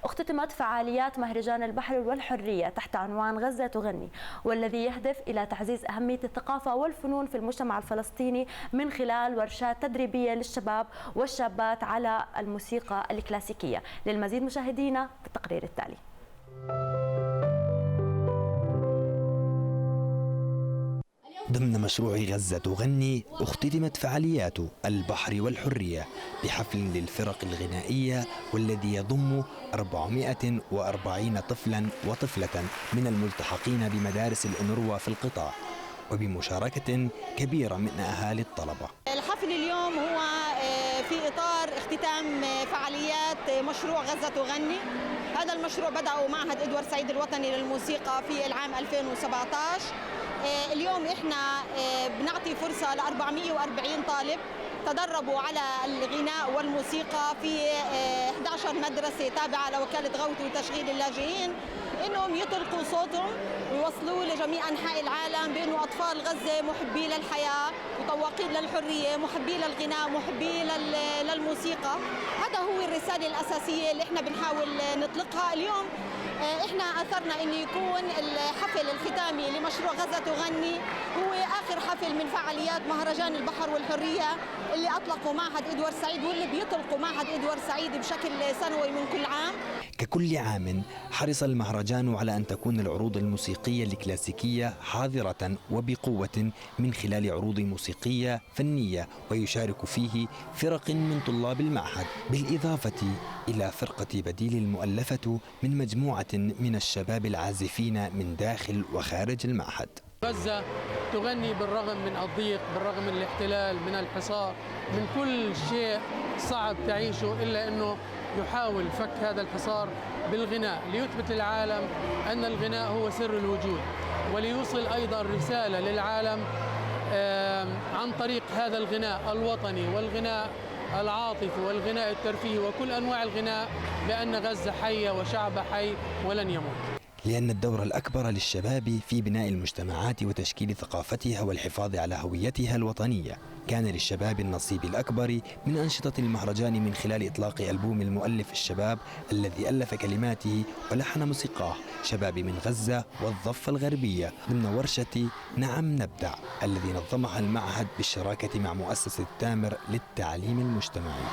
اختتمت فعاليات مهرجان البحر والحرية تحت عنوان غزة تغني، والذي يهدف إلى تعزيز أهمية الثقافة والفنون في المجتمع الفلسطيني من خلال ورشات تدريبية للشباب والشابات على الموسيقى الكلاسيكية. للمزيد مشاهدينا في التقرير التالي. ضمن مشروع غزة تغني اختتمت فعاليات البحر والحرية بحفل للفرق الغنائية والذي يضم 440 طفلا وطفلة من الملتحقين بمدارس الأونروا في القطاع، وبمشاركة كبيرة من أهالي الطلبة. الحفل اليوم هو في إطار اختتام فعاليات مشروع غزة تغني. هذا المشروع بدأه معهد إدوارد سعيد الوطني للموسيقى في العام 2017. اليوم احنا بنعطي فرصة ل 440 طالب تدربوا على الغناء والموسيقى في 11 مدرسة تابعة لوكالة غوث وتشغيل اللاجئين، انهم يطلقوا صوتهم ويوصلوا لجميع انحاء العالم بانه اطفال غزة محبي للحياة متوقين للحرية، محبي للغناء، محبي للموسيقى. هذا هو الرسالة الأساسية اللي احنا بنحاول نطلقها اليوم. احنا اثرنا انه يكون الحفل الختامي لمشروع غزة تغني هو اخر حفل من فعاليات مهرجان البحر والحرية اللي اطلقوا معهد إدوارد سعيد، واللي بيطلقوا معهد إدوارد سعيد بشكل سنوي من كل عام. ككل عام حرص المهرجان على أن تكون العروض الموسيقية الكلاسيكية حاضرة وبقوة من خلال عروض موسيقية فنية، ويشارك فيه فرق من طلاب المعهد، بالإضافة إلى فرقة بديل المؤلفة من مجموعة من الشباب العازفين من داخل وخارج المعهد. غزة تغني بالرغم من الضيق، بالرغم من الاحتلال، من الحصار، من كل شيء صعب تعيشه، إلا أنه يحاول فك هذا الحصار بالغناء ليثبت للعالم أن الغناء هو سر الوجود، وليوصل أيضا رسالة للعالم عن طريق هذا الغناء الوطني والغناء العاطفي والغناء الترفيهي وكل أنواع الغناء بأن غزة حية وشعب حي ولن يموت. لأن الدور الأكبر للشباب في بناء المجتمعات وتشكيل ثقافتها والحفاظ على هويتها الوطنية، كان للشباب النصيب الأكبر من أنشطة المهرجان من خلال إطلاق ألبوم المؤلف الشباب الذي ألف كلماته ولحن موسيقاه شباب من غزة والضفة الغربية ضمن ورشة نعم نبدع الذي نظمها المعهد بالشراكة مع مؤسسة تامر للتعليم المجتمعي.